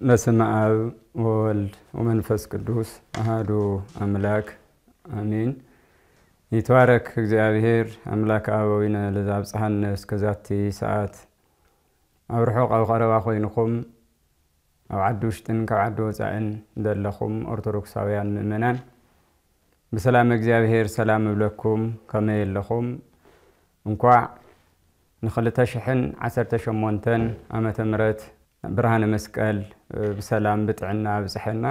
በስመ አብ ወወልድ ወመንፈስ ቅዱስ አሐዱ አምላክ አሜን። ይትባረክ እግዚአብሔር አምላክ አበዊነ ለዛብጽሐነ እስከዛቲ ሰዓት አብርሖ ቀረባ ኮይንኩም ኣብ ዓዲ ውሽጥን ካብ ዓዲ ወፃእን ዘለኹም ኦርቶዶክሳውያን ምእመናን በሰላም እግዚአብሔር ሰላም ይብለኩም ከመይ ኣለኹም እንኳዕ ን2018 ዓመተ ምህረት ብርሃነ መስቀል በሰላም ብጥዕና ብጽሕና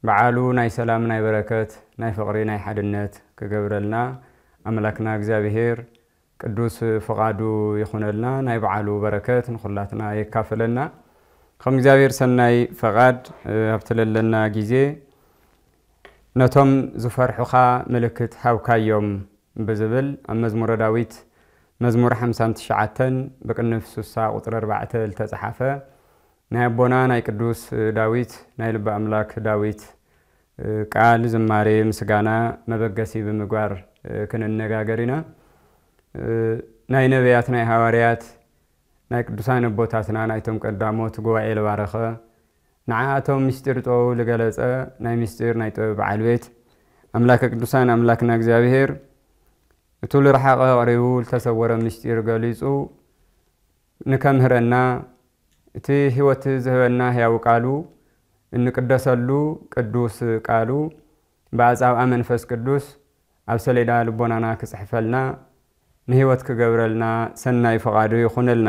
በዓሉ ናይ ሰላም ናይ በረከት ናይ ፍቅሪ ናይ ሓድነት ክገብረልና አምላክና እግዚአብሔር ቅዱስ ፈቃዱ ይኹነልና ናይ በዓሉ በረከት ንኹላትና ይካፈለና ከም እግዚአብሔር ሰናይ ፈቃድ ኣብትለለና ጊዜ ነቶም ዝፈርሑኻ ምልክት ሃብካዮም ብዝብል ኣብ መዝሙረ ዳዊት መዝሙር 59 በቅንፍ 60 ቁጥር 4 ተጻሐፈ ናይ አቦና ናይ ቅዱስ ዳዊት ናይ ልበ አምላክ ዳዊት ቃል ዝማሬ ምስጋና መበገሲ ብምግባር ክንነጋገሪና ናይ ነቢያት ናይ ሐዋርያት ናይ ቅዱሳን አቦታትና ናይቶም ቀዳሞት ጉባኤ ለባረኸ ንዓቶም ምስጢር ጦው ለገለጸ ናይ ምስጢር ናይ ጥበብ ዓልቤት አምላክ ቅዱሳን አምላክና እግዚአብሔር እቱል ረሓቀ ቀሪቡ ተሰወረ ምስጢር ገሊጹ ንከምህረና እቲ ህይወት ዝህበና ሕያው ቃሉ እንቅደሰሉ ቅዱስ ቃሉ በአጻብዓ መንፈስ ቅዱስ ኣብ ሰሌዳ ልቦናና ክጽሕፈልና ንህይወት ክገብረልና ሰናይ ፈቃዱ ይኹነልና።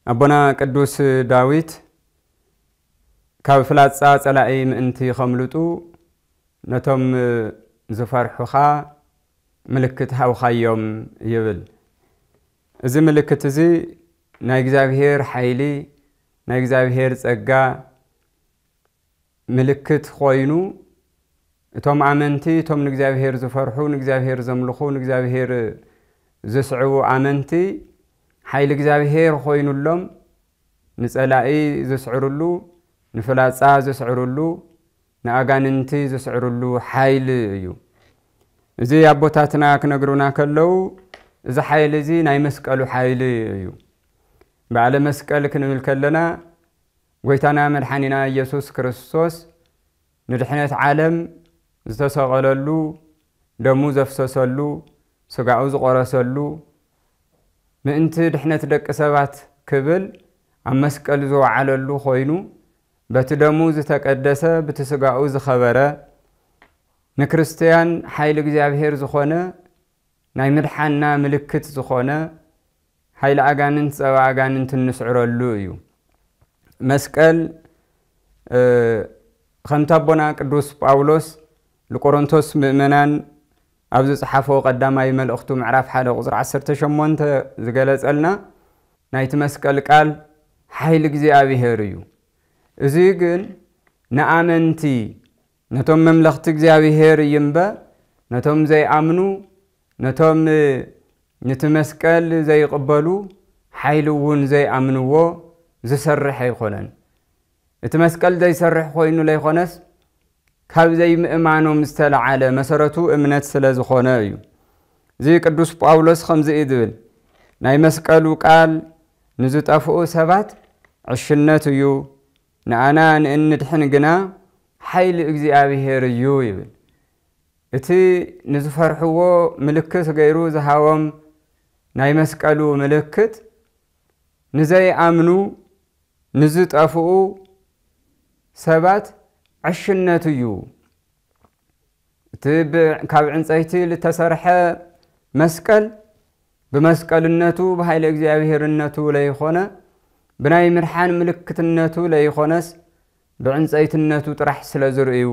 አቦና ቅዱስ ዳዊት ካብ ፍላጻ ጸላኢ ምእንቲ ከምልጡ ነቶም ዝፈርሑኻ ምልክት ሃብካዮም ይብል። እዚ ምልክት እዚ ናይ እግዚአብሔር ኃይሊ ናይ እግዚአብሔር ጸጋ ምልክት ኮይኑ እቶም አመንቲ እቶም ንእግዚአብሔር ዝፈርሑ ንእግዚአብሔር ዘምልኹ ንእግዚአብሔር ዝስዕቡ አመንቲ ኃይሊ እግዚአብሔር ኮይኑሎም ንጸላኢ ዝስዕሩሉ ንፍላጻ ዝስዕሩሉ ንአጋንንቲ ዝስዕሩሉ ኃይሊ እዩ። እዚ አቦታትና ክነግሩና ከለው እዚ ኃይሊ እዚ ናይ መስቀሉ ኃይሊ እዩ። በዓለ መስቀል ክንብል ከለና ጎይታና መድኃኒና ኢየሱስ ክርስቶስ ንድሕነት ዓለም ዝተሰቀለሉ ደሙ ዘፍሰሰሉ ስጋኡ ዝቆረሰሉ ምእንቲ ድሕነት ደቂ ሰባት ክብል ኣብ መስቀል ዝወዓለሉ ኮይኑ በቲ ደሙ ዝተቀደሰ በቲ ስጋኡ ዝኸበረ ንክርስቲያን ኃይሊ እግዚአብሔር ዝኾነ ናይ ምድሓና ምልክት ዝኾነ ኃይሊ አጋንንት ጸባ አጋንንት እንስዕረሉ እዩ። መስቀል ከምታ አቦና ቅዱስ ጳውሎስ ለቆሮንቶስ ምእመናን ኣብ ዝጽሓፎ ቀዳማይ መልእኽቱ ምዕራፍ 1 ቁጥር 18 ዝገለጸልና ናይቲ መስቀል ቃል ኃይሊ እግዚአብሔር እዩ። እዚ ግን ንአመንቲ ነቶም መምለኽቲ እግዚአብሔር ይምበ ነቶም ዘይአምኑ ነቶም ነቲ መስቀል ዘይቅበሉ ኃይሊ እውን ዘይአምንዎ ዝሰርሕ ኣይኮነን። እቲ መስቀል ዘይሰርሕ ኮይኑ ለይኾነስ ካብ ዘይምእማኖም ዝተለዓለ መሰረቱ እምነት ስለ ዝኾነ እዩ። እዚ ቅዱስ ጳውሎስ ከምዚ ይብል ናይ መስቀሉ ቃል ንዝጠፍኡ ሰባት ዕሽነት እዩ ንአና ንእንድሕን ግና ኃይሊ እግዚአብሔር እዩ ይብል። እቲ ንዝፈርሕዎ ምልክት ገይሩ ዝሃቦም ናይ መስቀሉ ምልክት ንዘይአምኑ ንዝጠፍኡ ሰባት ዕሽነት እዩ። እቲ ካብ ዕንፀይቲ ዝተሰርሐ መስቀል ብመስቀልነቱ ብኃይሊ እግዚአብሔርነቱ ለይኾነ ብናይ ምድሓን ምልክትነቱ ለይኾነስ ብዕንፀይትነቱ ጥራሕ ስለ ዝርእዩ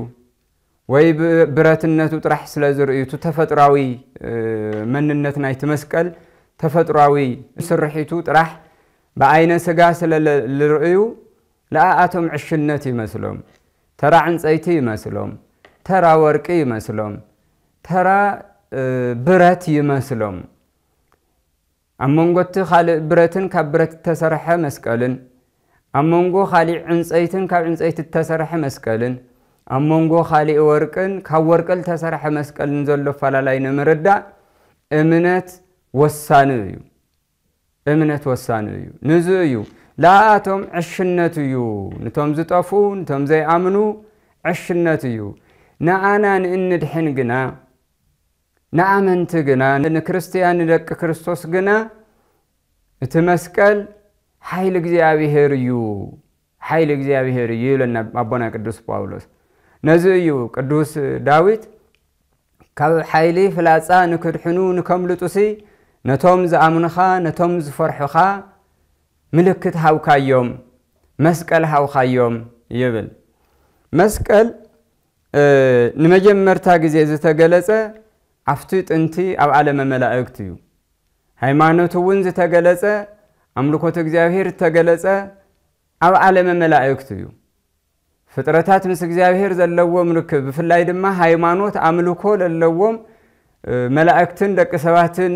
ወይ ብረትነቱ ጥራሕ ስለ ዝርእዩ ተፈጥሯዊ መንነት ናይቲ መስቀል ተፈጥሯዊ ስርሒቱ ጥራሕ በአይነ ስጋ ስለ ዝርእዩ ለአቶም ዕሽነት ይመስሎም ተራ ዕንፀይቲ ይመስሎም ተራ ወርቂ ይመስሎም ተራ ብረት ይመስሎም። ኣብ መንጎቲ ካልእ ብረትን ካብ ብረት ተሰርሐ መስቀልን ኣብ መንጎ ካልእ ዕንፀይትን ካብ ዕንፀይቲ ተሰርሐ መስቀልን ኣብ መንጎ ካልእ ወርቅን ካብ ወርቅ ተሰርሐ መስቀልን ዘሎ ፈላላይ ንምርዳእ እምነት ወሳኒ እዩ። እምነት ወሳኒ እዩ። ንዙ እዩ ላኣቶም ዕሽነት እዩ ነቶም ዝጠፉ ነቶም ዘይኣምኑ ዕሽነት እዩ ንኣና ንእንድሕን ግና ንኣመንቲ ግና ንክርስቲያን ንደቂ ክርስቶስ ግና እቲ መስቀል ሓይሊ እግዚአብሔር እዩ ሓይሊ እግዚአብሔር እዩ ይብለና አቦና ቅዱስ ጳውሎስ ነዚ እዩ ቅዱስ ዳዊት ካብ ሓይሊ ፍላጻ ንክድሕኑ ንከምልጡሲ ነቶም ዝኣምኑኻ ነቶም ዝፈርሑኻ ምልክት ሃውካዮም መስቀል ሃውካዮም ይብል መስቀል ንመጀመርታ ግዜ ዝተገለጸ ኣፍቲ ጥንቲ ኣብ ዓለመ መላእክት እዩ ሃይማኖት እውን ዝተገለጸ ኣምልኮት እግዚአብሔር ዝተገለጸ ኣብ ዓለመ መላእክት እዩ ፍጥረታት ምስ እግዚአብሔር ዘለዎም ርክብ ብፍላይ ድማ ሃይማኖት ኣምልኮ ዘለዎም መላእክትን ደቂ ሰባትን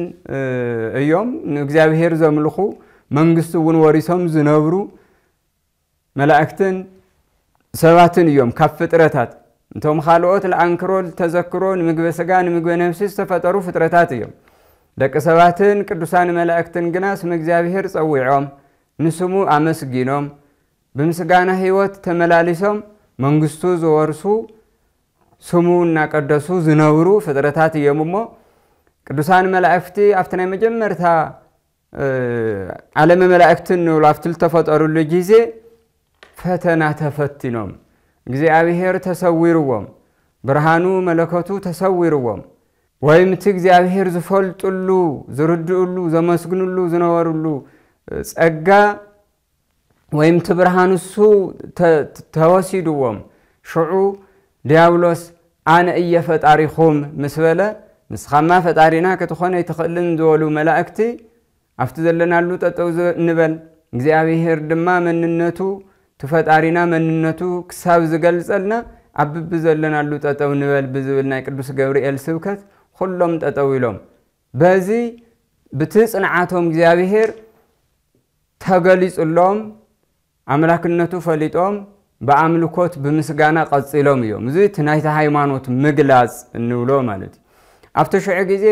እዮም ንእግዚአብሔር ዘምልኹ መንግስቱ እውን ወሪሶም ዝነብሩ መላእክትን ሰባትን እዮም ካብ ፍጥረታት እንቶም ካልኦት ለአንክሮ ተዘክሮ ንምግበ ስጋ ንምግበ ነፍሲ ዝተፈጠሩ ፍጥረታት እዮም ደቂ ሰባትን ቅዱሳን መላእክትን ግና ስም እግዚአብሔር ጸዊዖም ንስሙ አመስጊኖም ብምስጋና ህይወት ተመላሊሶም መንግስቱ ዝወርሱ ስሙ እናቀደሱ ዝነብሩ ፍጥረታት እዮም እሞ ቅዱሳን መላእክቲ ኣብቲ ናይ መጀመርታ ዓለመ መላእክትን ንብላፍትል ተፈጠሩሉ ጊዜ ፈተና ተፈቲኖም እግዚአብሔር ተሰዊርዎም ብርሃኑ መለከቱ ተሰዊርዎም ወይም እቲ እግዚአብሔር ዝፈልጡሉ ዝርድኡሉ ዘመስግኑሉ ዝነበሩሉ ጸጋ ወይም ትብርሃኑሱ ተወሲድዎም ሽዑ ዲያብሎስ ኣነ እየ ፈጣሪኹም ምስ በለ ንስኻማ ፈጣሪና ክትኾነ ይትኽእልን ዝበሉ መላእክቲ ኣብቲ ዘለናሉ ጠጠው ንበል እግዚአብሔር ድማ መንነቱ ተፈጣሪና መንነቱ ክሳብ ዝገልጸልና ኣብብ ዘለናሉ ጠጠው ንበል ብዝብል ናይ ቅዱስ ገብርኤል ስብከት ኩሎም ጠጠው ኢሎም በዚ ብትጽንዓቶም እግዚአብሔር ተገሊጹሎም አምላክነቱ ፈሊጦም በአምልኮት ብምስጋና ቀጽሎም እዮም እዚ ትናይታ ሃይማኖት ምግላጽ እንብሎ ማለት ኣብቲ ሽዑ ጊዜ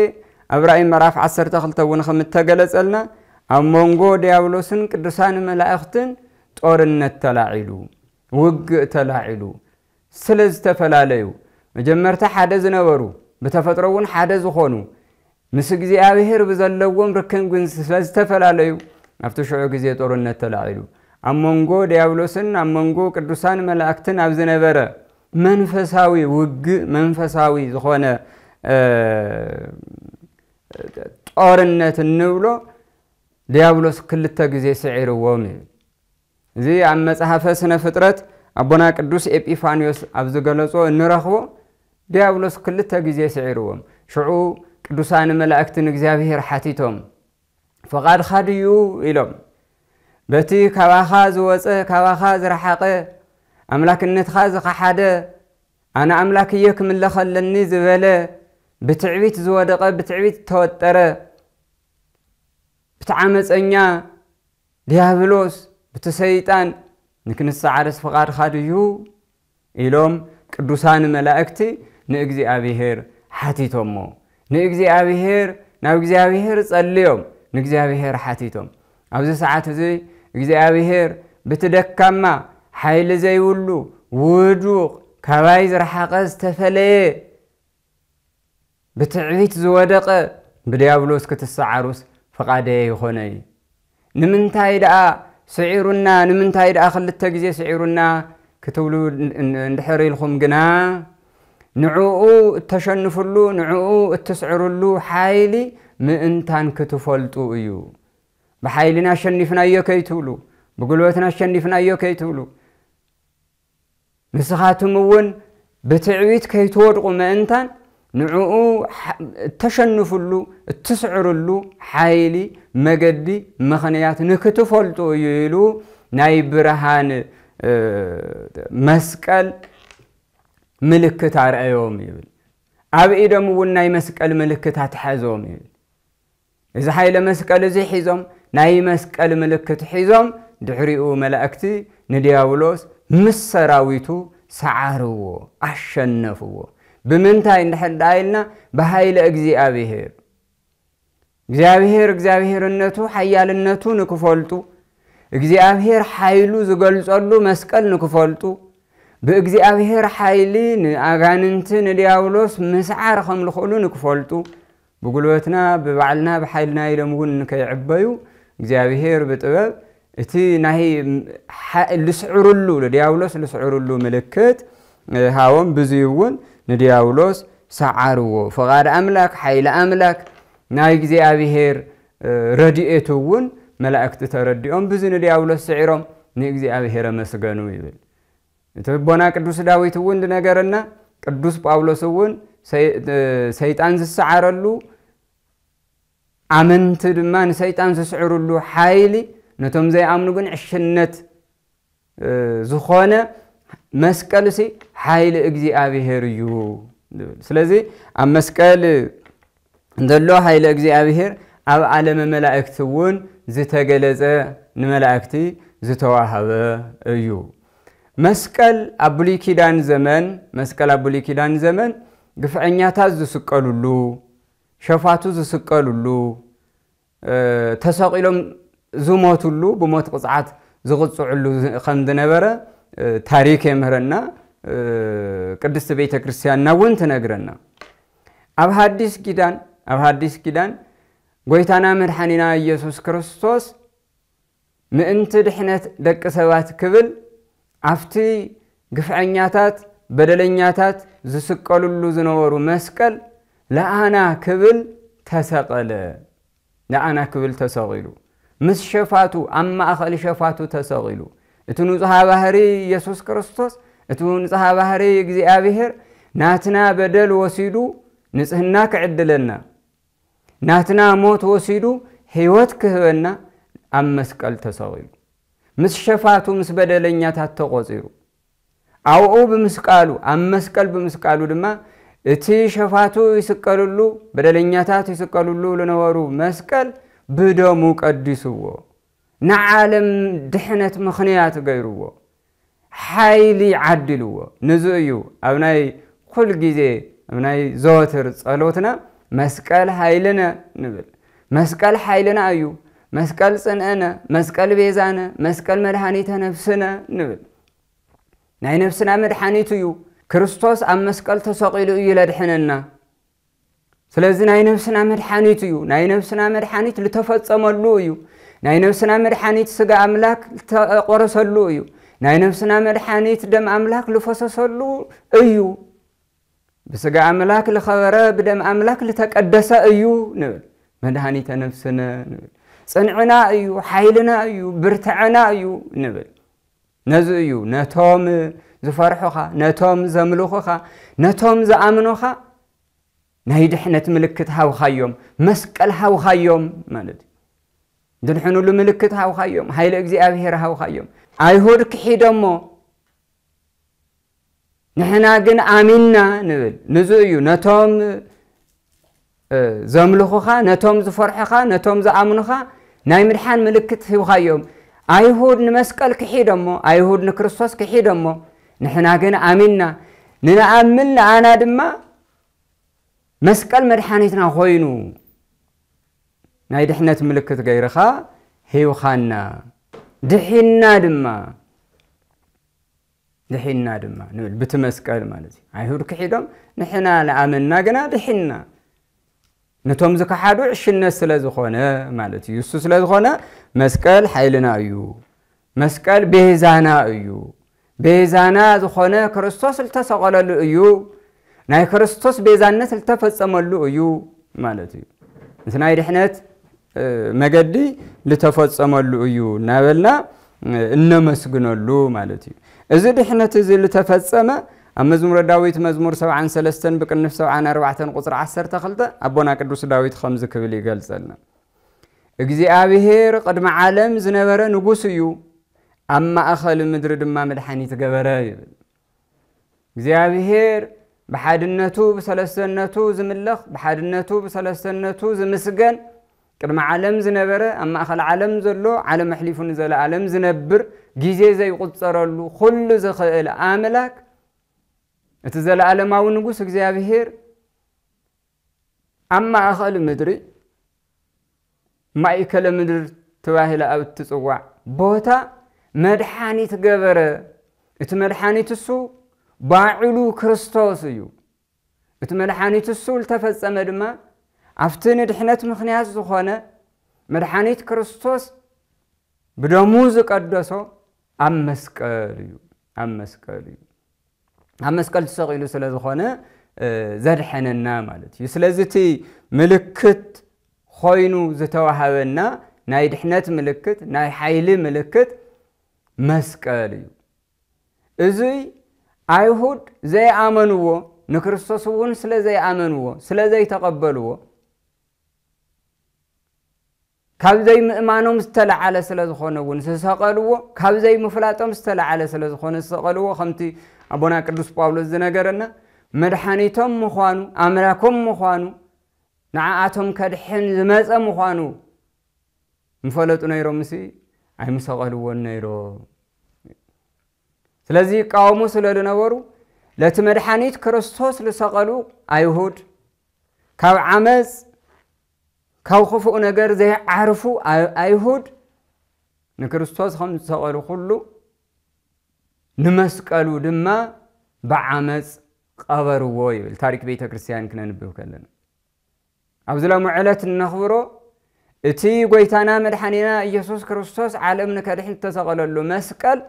ኣብ ራእይ ምዕራፍ 12 እውን ከም ተገለጸልና ኣብ መንጎ ዲያብሎስን ቅዱሳን መላእክትን ጦርነት ተላዒሉ ውግእ ተላዒሉ ስለዝተፈላለዩ መጀመርታ ሓደ ዝነበሩ በተፈጥሮ እውን ሓደ ዝኾኑ ምስ እግዚአብሔር ብዘለዎም ርክብ ግን ስለዝተፈላለዩ ኣብቲ ሽዑ ጊዜ ጦርነት ተላዒሉ ኣብ መንጎ ዲያብሎስን ኣብ መንጎ ቅዱሳን መላእክትን ኣብ ዝነበረ መንፈሳዊ ውግእ መንፈሳዊ ዝኾነ ጦርነት እንብሎ ዲያብሎስ ክልተ ጊዜ ስዒርዎም እዚ ኣብ መጽሓፈ ስነ ፍጥረት አቦና ቅዱስ ኤጲፋንዮስ ኣብ ዝገለጾ እንረኽቦ ዲያብሎስ ክልተ ጊዜ ስዒርዎም ሽዑ ቅዱሳን መላእክትን እግዚአብሔር ሓቲቶም ፈቃድኻ ድዩ ኢሎም በቲ ካባኻ ዝወፀ ካባኻ ዝረሓቐ ኣምላክነትኻ ዝኸሓደ ኣነ ኣምላክ እየ ክምለኸለኒ ዝበለ ብትዕቢት ዝወደቐ ብትዕቢት ተወጠረ ብትዓመፀኛ ዲያብሎስ ብትሰይጣን ንክንሰዓረስ ፈቃድኻ ድዩ ኢሎም ቅዱሳን መላእክቲ ንእግዚአብሔር ሓቲቶሞ ንእግዚአብሔር ናብ እግዚአብሔር ጸልዮም ንእግዚአብሔር ሓቲቶም ኣብዚ ሰዓት እዚ እግዚአብሔር ብትደካማ ሓይሊ ዘይብሉ ውዱቕ ካባይ ዝረሓቐ ዝተፈለየ ብትዕቢት ዝወደቐ ብዲያብሎስ ክትሰዓሩስ ፈቃደየ ይኾነ ንምንታይ ደኣ ስዒሩና ንምንታይ ደኣ ክልተ ጊዜ ስዒሩና ክትብሉ እንድሕር ኢልኹም ግና ንዕኡ እተሸንፍሉ ንዕኡ እትስዕሩሉ ሓይሊ ምእንታን ክትፈልጡ እዩ بحيلنا شنفنا يكيتولو بقولتنا شنفنا يكيتولو نسخاتهم ون بتعويت كيتورقوا ما انتان نعو تشنفلو تسعرلو حيلي مجدي مخنيات نكتفلتو يلو ناي برهان مسكال ملكت عرأيهم يبل أبئدم وناي مسكال ملكتات حزوم يبل إذا حيل مسكال زي حزوم ناي مسكال ملكت حزوم دحريقو ملائكتي ندياولوس مسراويتو سعارو أشنفو بمنتاي نحد عيلنا بهايل እግዚአብሔር النتو حيال النتو نكفولتو እግዚአብሔር ኃይሉ ዝገልጸሉ መስቀል ንክፈልጡ በእግዚአብሔር ኃይሊ አጋንንትን ዲያብሎስ መስዓር ከምልخሉ ንክፈልጡ بقولتنا ببعلنا بحيلنا يلمون كيعبيو እግዚአብሔር بطبب እቲ ናይ ልስዕሩሉ ለዲያብሎስ ልስዕሩሉ ምልክት ሃዎም ብዙይውን ንዲያብሎስ ሰዓርዎ ፈቃድ አምላክ ኃይለ አምላክ ናይ እግዚአብሔር ረድኤቱውን መላእክት ተረድኦም ብዙ ንዲያብሎስ ሰዒሮም ንእግዚአብሔር መስገኑ ይብል ተቦና ቅዱስ ዳዊትውን ነገርና ቅዱስ ጳውሎስውን ሰይጣን ዝሰዓረሉ አመንት ድማን ሰይጣን ዝስዕሩሉ ኃይሊ ነቶም ዘይአምኑ ግን ዕሽነት ዝኾነ መስቀልሲ ኃይል እግዚአብሔር እዩ ስለዚህ አብ መስቀል እንደሎ ኃይል እግዚአብሔር አብ ዓለም መላእክትውን ዝተገለጸ ንመላእክቲ ዝተዋሃበ እዩ መስቀል አብሊ ኪዳን ዘመን ግፍዕኛታት ዝስቀሉሉ ሸፋቱ ዝስቀሉሉ ተሰቂሎም ዝሞቱሉ በሞት ቅጽዓት ዝቅጽዑሉ ከም ዝነበረ ታሪክ የምህረና ቅድስት ቤተ ክርስቲያንና ወን ተነግረና አብ ሐዲስ ኪዳን ጎይታና መድኃኒና ኢየሱስ ክርስቶስ ምእንቲ ድሕነት ደቂ ሰባት ክብል አፍቲ ግፍዕኛታት በደለኛታት ዝስቀሉሉ ዝነበሩ መስቀል ለአና ክብል ተሰቂሉ ምስ ሸፋቱ አማ አኸል ሸፋቱ ተሰቂሉ እቲ ንጹሕ ባህሪ ኢየሱስ ክርስቶስ እቲ ንጹሕ ባህሪ እግዚአብሔር ናትና በደል ወሲዱ ንጽህና ከዕድለና ናትና ሞት ወሲዱ ሕይወት ክህበና አብ መስቀል ተሰቂሉ ምስ ሸፋቱ ምስ በደለኛታት ተቆጺሩ አውኡ በመስቀሉ አብ መስቀል በመስቀሉ ድማ እቲ ሸፋቱ ይስቀሉሉ በደለኛታት ይስቀሉሉ ለነበሩ መስቀል بدم قدسوا نعلم دحنت مخنيات غيروا حيلي عدلوا نزيو ابناي كل جزء ابناي زوتر صلوتنا مسقال حيلنا نبل مسقال حيلنا ايو مسقال صنعنا مسقال بيزانا مسقال مدحانيت نفسنا نبل ناي نفسنا مدحانيتو ክርስቶስ አብ መስቀል ተሰቂሉ ይለድሕነና ስለዚህ ናይ ነፍስና መድኃኒት እዩ ናይ ነፍስና መድኃኒት ለተፈጸመሉ እዩ ናይ ነፍስና መድኃኒት ስጋ አምላክ ተቆረሰሉ እዩ ናይ ነፍስና መድኃኒት ደም አምላክ ለፈሰሰሉ እዩ በስጋ አምላክ ለኸበረ በደም አምላክ ለተቀደሰ እዩ ንብል መድኃኒት ነፍስና ንብል ጽንዕና እዩ ኃይልና እዩ ብርትዕና እዩ ንብል ነዚ እዩ ነቶም ዝፈርሑኻ ነቶም ዘምልኹኻ ነቶም ዘአምኑኻ ናይ ድሕነት ምልክት ሃውኻዮም መስቀል ሃውኻዮም ማለት ድንሕኑሉ ምልክት ሃውኻዮም ኃይለ እግዚአብሔር ሃውኻዮም አይሁድ ክሒደሞ ንሕና ግን አሚንና ንብል ንዙ እዩ ነቶም ዘምልኹኻ ነቶም ዝፈርሑኻ ነቶም ዘአምኑኻ ናይ ምድሓን ምልክት ሃውኻዮም አይሁድ ንመስቀል ክሒደሞ አይሁድ ንክርስቶስ ክሒደሞ ንሕና ግን አሚንና ንነአምን ለአና ድማ መስቀል መድኃኒትና ኾይኑ ናይ ድሕነት ምልክት ገይርኻ ሄውኻና ድሒና ድማ ንብል ብትመስቀል ማለት አይሁድ ክሒዶም ንሕና ለአምንና ግና ድሒና ነቶም ዝከሓዱ ዕሽነት ስለዝኾነ ማለት እዩ እሱ ስለዝኾነ መስቀል ኃይልና እዩ መስቀል ቤዛና እዩ ቤዛና ዝኾነ ክርስቶስ ልተሰቀለሉ እዩ ናይ ክርስቶስ ቤዛነት ልተፈጸመሉ እዩ ማለት እዩ እንት ናይ ድሕነት መገዲ ልተፈጸመሉ እዩ ናበልና እነመስግነሉ ማለት እዩ እዚ ድሕነት እዚ ልተፈጸመ ኣብ መዝሙረ ዳዊት መዝሙር 73 ብቅንፍ 74 ቁጥር 12 አቦና ቅዱስ ዳዊት ከምዚ ክብል ይገልጸልና እግዚአብሔር ቅድመ ዓለም ዝነበረ ንጉስ እዩ ኣብ ማእኸል ምድሪ ድማ መድኃኒት ገበረ ይብል እግዚአብሔር بحادنته بسلسنته زملخ بحادنته بسلسنته زمسجن قدم عالم زنبره أما أخل عالم زلو عالم حليفون زل عالم زنبر جيزي زي قصرلو كل زخيل عاملك اتزل عالم أو نجوس እግዚአብሔር أما أخل مدري ما يكلم مدر تواهل أو تسوع بوتا مدحانيت جبرة اتمدحانيت السو باعلو كريستوسيو اتمدحانيت السو التفت مدما عفتن دحنت مخنيات زخانة مدحانيت كريستوس بدموز قدسو أمسكال تسقيلو سلا زخانة زدحننا مالتي سلازتي ملكت خوينو زتوهبنا ناي دحنت ملكت ناي حيل ملكت مسكاليو ازي ايهود زي امنوو نكريستوسون سلا زي امنوو سلا زي تقبلوو كاب زي مؤمنهم استلع على سلا زخونون سسقلوو كاب زي مفلاطهم استلع على سلا زخون سسقلوو خمتي ابونا قدوس باولوس زنغرنا مدحانيتهم مخوانو امراكم مخوانو نعاتهم كدحن زمص مخوانو مفلطو نيرو مسي اي مسقلوو نيرو ስለዚህ ቃውሙ ስለነበሩ ለተመድኃኒት ክርስቶስ ለሰቀሉ አይሁድ ካብ ዓመጽ ካብ ክፉእ ነገር ዘይዓርፉ አይሁድ ንክርስቶስ ከም ሰቀሉ ሁሉ ንመስቀሉ ድማ በዓመጽ ቀበርዎ ይብል ታሪክ ቤተ ክርስቲያን ክነንብብ ከለና ኣብዝላ ሙዕለት ነኽብሮ እቲ ጎይታና መድኃኒና ኢየሱስ ክርስቶስ ዓለም ንከድሕን ተሰቀለሉ መስቀል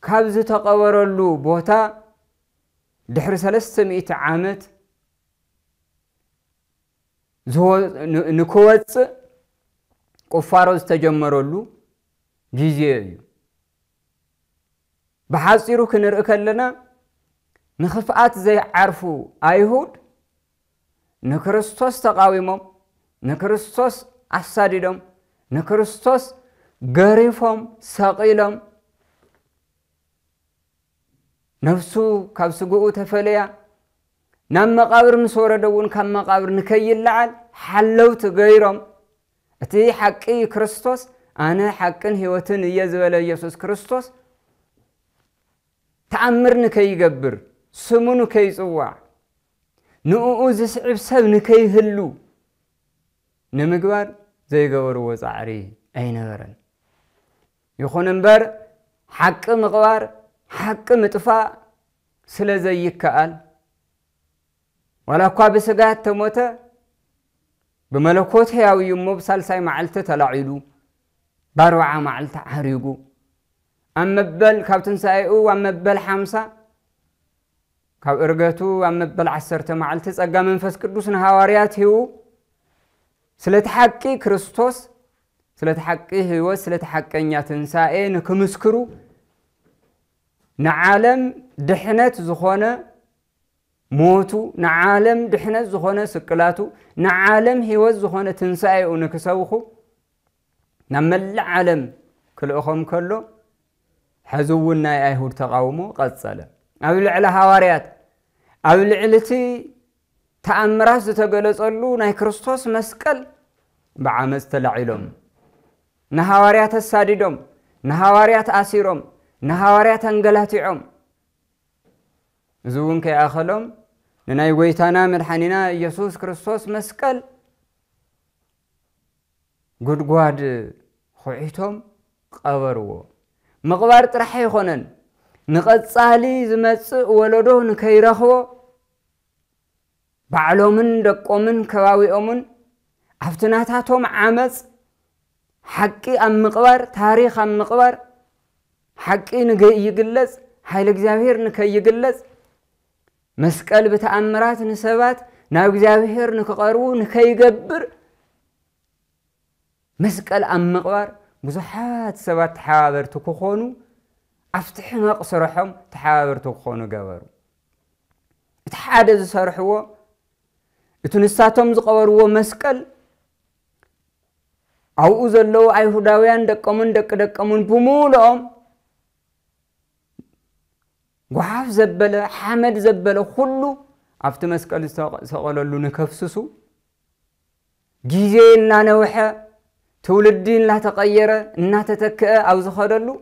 كابز تقورلو بوتا دحر 300 عامت زو نكوت قفاروز تجمرلو جيزي بحاصيرو كنرئ كلنا نخفات زي عرفو ايهود نكريستوس تقاويمم نكريستوس اساديدم نكريستوس غريفم سقيلم نفسو كاب سقوء تفليا نام مقابر مسورة دون كم مقابر نكي اللعال حلو تغيرهم اتي حقي كريستوس انا حقن هيوتن يزبل يسوس كريستوس تأمر نكي يقبر سمو نكي يصوع نؤو زسعب سب نكي هلو نمقبار زي قبر وزعري اين غرن يخون انبر حق مقبار حق مطفاء سلازي يكال ولا قاب سقات تموت بملكوت هياوي يمو بسالساي معلته تلاعيلو باروعة معلته حريقو أما ببل كابتن سايقو أما ببل حامسة كاب إرقاتو أما ببل عسرته معلته سأقا منفس كردوسن هواريات هيو سلتحقي كريستوس سلتحقي هيو سلتحقي نياتن سايق نكمسكرو نعالم دحنت زخونة موتو نعالم دحنت زخونة سكلاتو نعالم هيوز زخونة تنساي ونكسوخو نمل عالم كل أخم كله حزونا أيهود تقاومو قد صلى أبل على هواريات أبل علتي تأمراس تقلص اللو ناي كريستوس مسكل بعمز تلعيلهم نهواريات الساديدهم نهواريات آسيرهم نهاريات انقلاتعهم زون كي آخلهم لناي ويتانا مرحانينا يسوس كريستوس مسكال قد قواد خوعيتهم قبروا مقبار ترحي خونن نقد صالي زمس ولدو نكيرخو بعلومن دقومن كواويومن عفتناتاتهم عامس حقي ام مقبار تاريخ ام مقبار حقي نجي يجلس حيل እግዚአብሔር نكي يجلس مسقال بتأمرات نسبات ناو እግዚአብሔር نكقرو نكي يجبر مسقال ام مقبار بزحات سبات تحابر تكخونو افتح مقصرحهم تحابر تكخونو جبرو اتحادز سرحو اتنساتهم زقبرو مسقال او زلو ايهوداوያን ደቀሙን ደቀሙን بمولهم وحاف زبله حمد زبله كله عفت مسقل سقللو نكفسسو جيزينا نوحه تولدين لا تغيره ان تتكئ او زخدلو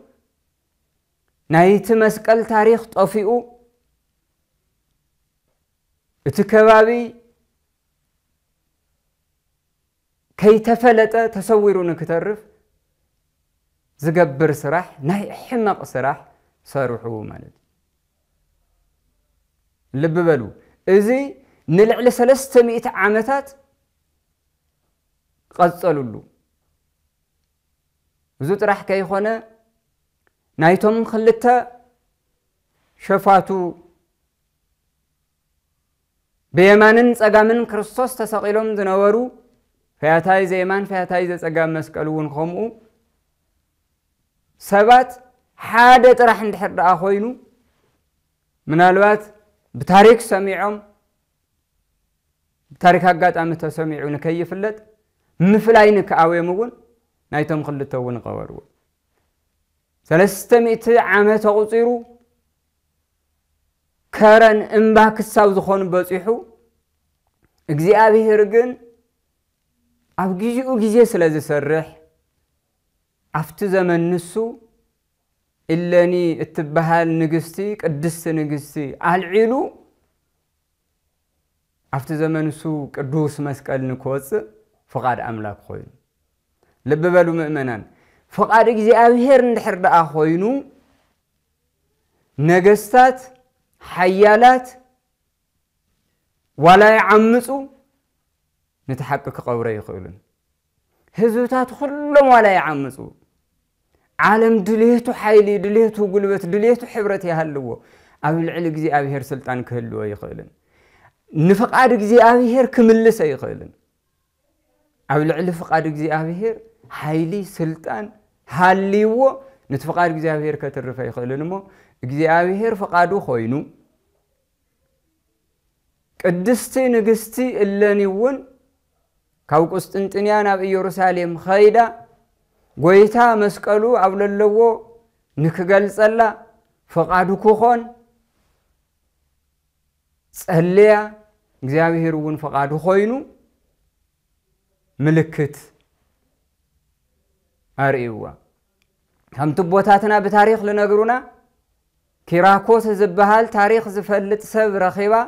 نايت مسقل تاريخ طفيو اتكبابي كي تفلت تصورون كترف زجبر سراح ناي حمق سراح صاروحو مالت لب بلو إذي نلعل 300 عامتات قصلوا له زوت راح كيخونه نايتهم خلتها شفاتو بيمانن صقامن ክርስቶስ ተሰቂሎም ዝነበሩ ፈያታይ ዘየማን ፈያታይ ዘጸጋም መስቀሉን ኸምኡ ሰባት ሓደ ጥራሕ እንድሕር ደኣ ኮይኑ ምናልባት ብታሪክ ሰሚዖም ታሪክ አጋጣሚ ተሰሚዑ ንከይፍለጥ ምፍላይ ንከአወምውን ናይቶም ክልተውን ቀበርዎ 300 ዓመት ተቆፂሩ كارن إمباك الساوزخون بصيحو እግዚአብሔር ግን ኣብ ግዚኡ ጊዜ ስለዝሰርሕ አፍቲ ዘመን ንሱ ኢለኒ እትበሃል ንግስቲ ቅድስት ንግስቲ አልዒሉ አፍቲ ዘመን ንሱ ቅዱስ መስቀል ንኮጽ ፍቃድ አምላክ ኮይኑ ልብ በሉ ምእመናን ፍቃድ እግዚአብሔር እንድሕር ደኣ ኮይኑ ነገስታት حيالات ولا يعمصوا نتحقق قبره يخولن هزوتات كلهم ولا يعمصوا عالم دليته حيلي دليته قلبت دليته حبرت يهلو أبي العلق እግዚአብሔር سلطان كهلو يخولن نفقاد እግዚአብሔር كملس يخولن أبي العلق فقاد እግዚአብሔር حيلي سلطان هاليو نتفقاد እግዚአብሔር كترف يخولن مو እግዚአብሔር فقادو ኮይኑ ቅድስቲ ንግስቲ እለኒውን ካብ ቁስጥንጥንያ ናብ ኢየሩሳሌም ኸይዳ ጎይታ መስቀሉ ኣብለለዎ ንክገልጸላ فقادو ክኾን ጸልያ እግዚአብሔርውን فقادو ኮይኑ ምልክት አርእዋ ከምቲ ቦታትና በታሪኽ ለነግሩና كيراكوس زبهال تاريخ زفلت سب رخيبا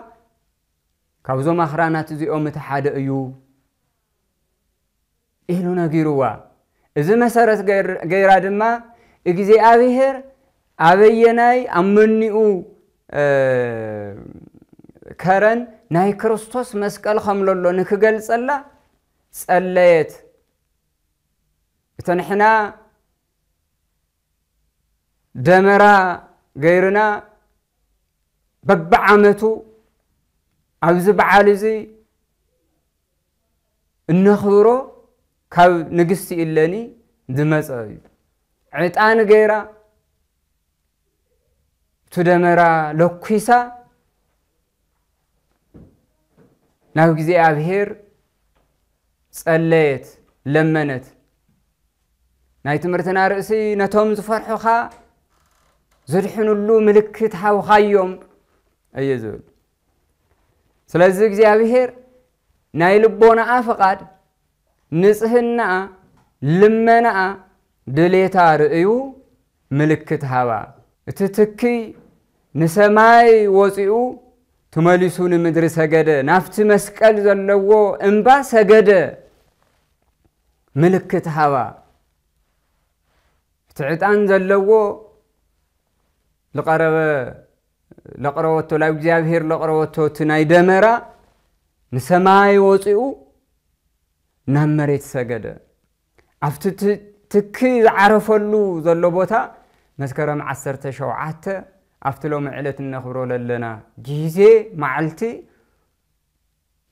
كابزو مخرانات زيوم تحاد ايو إهلو نغيروا إذا مسارت غيرا دما እግዚአብሔር አበየናይ አመኒኡ ከረን ናይ ክርስቶስ መስቀል ኸምለሎ ንክገልጸላ ጸለየት እተንሕና ደመራ غيرنا ببعمتو عبز بعالزي النخبرو كاو نقستي إلاني دمزاي عطان غيرا تدمرا لوكيسا ناو غزي أبهير صليت لمنت نايت مرتنا رأسي نتوم زفرحوخا زرحنلو ملكت هاو خيوم أيزول سلازق እግዚአብሔር ናይ ልቦና فقاد ንጽህና ልመና ድሌታ ርእዩ ምልክት ሃባ እትትኪ ንሰማይ ወፂኡ ተመሊሱን ምድር ሰገደ ናፍቲ መስቀል ዘለዎ እንባ ሰገደ ምልክት ሃባ ትዕጣን ዘለዎ لقروتو لا እግዚአብሔር لقروتو تناي دمرا نسماي وصيو نمريت سجده افت تكي عرفلو زلو بوتا مسكرم 10 شوعات افتلو معلت نخبرو لنا جيزي معلتي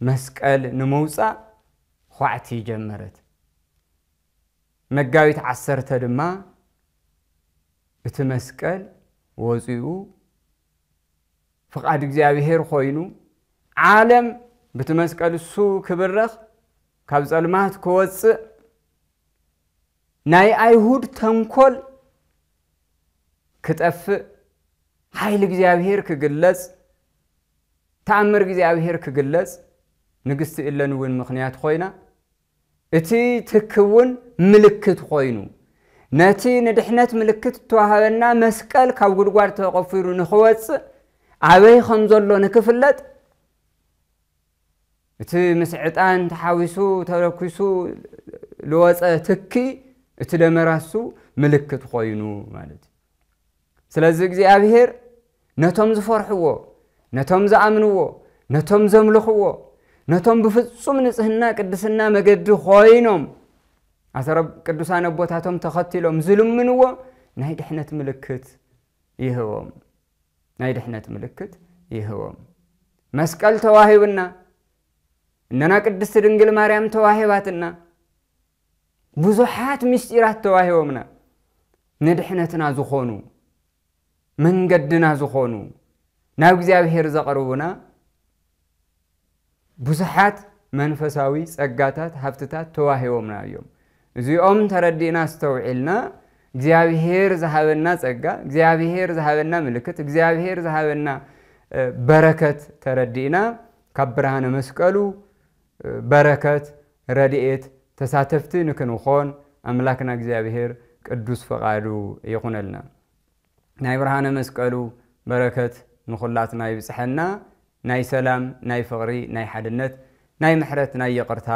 مسقل نموصا خوعتي جمرت مغاويت 10 دما اتمسقل وصيو فقاد እግዚአብሔር ኮይኑ ዓለም بتمسقل سو كبرخ ካብ ጸልማት ከወጽ ናይ አይሁድ ተንኮል ክጠፍ ኃይል እግዚአብሔር ክግለጽ ተአምር እግዚአብሔር ክግለጽ ንግስት ኢለንውን ምክንያት ኮይና እቲ ትክውን ምልክት ኮይኑ ነቲ ንድሕነት ምልክት ተዋሃበና መስቀል ካብ ጉድጓድ ተቆፊሩ ንኽወጽ አበይ ኸምዘሎ ንክፍለጥ እቲ مسعطان تحاوسو تركيسو لوص تكي እቲ ደመራሱ ምልክት ኮይኑ ማለት ስለዚህ እግዚአብሔር ነቶም ዝፈርሕዎ ነቶም ዝኣምንዎ ነቶም ዘምልኽዎ ነቶም ብፍጹም ንጽህና ቅድስና መገዲ ኮይኖም አሰረብ ቅዱሳን አቦታቶም ተኸትሎም ዝልምንዎ ናይ ድሕነት ምልክት ይህቦም ናይ ድሕነት ምልክት ይህቦም መስቀል ተዋሂብና እነና ቅድስት ድንግል ማርያም ተዋሂባትና ብዙሓት ምስጢራት ተዋሂቦምና ንድሕነትና ዝኾኑ መንገድና ዝኾኑ ናብ እግዚአብሔር ዘቀርቡና ብዙሓት መንፈሳዊ ጸጋታት ሃብትታት ተዋሂቦምና እዮም እዚኦም ተረዲና አስተውዒልና እግዚአብሔር ዘሃበና ጸጋ እግዚአብሔር ዘሃበና ምልክት እግዚአብሔር ዘሃበና በረከት ተረዲና ካብ ብርሃነ መስቀሉ በረከት ረድኤት ተሳተፍቲ ንክንኾን አምላክና እግዚአብሔር ቅዱስ ፈቃዱ ይኹነልና ናይ ብርሃነ መስቀሉ በረከት ንኹላትና ይብጽሐና ናይ ሰላም ናይ ፍቅሪ ናይ ሓድነት ናይ ምሕረት ናይ ይቅርታ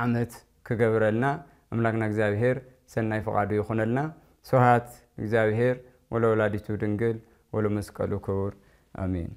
ዓመት ክገብረልና አምላክና እግዚአብሔር ሰናይ ፈቃዱ ይኹነልና ስብሐት እግዚአብሔር ወለወላዲቱ ድንግል ወለመስቀሉ ክቡር አሜን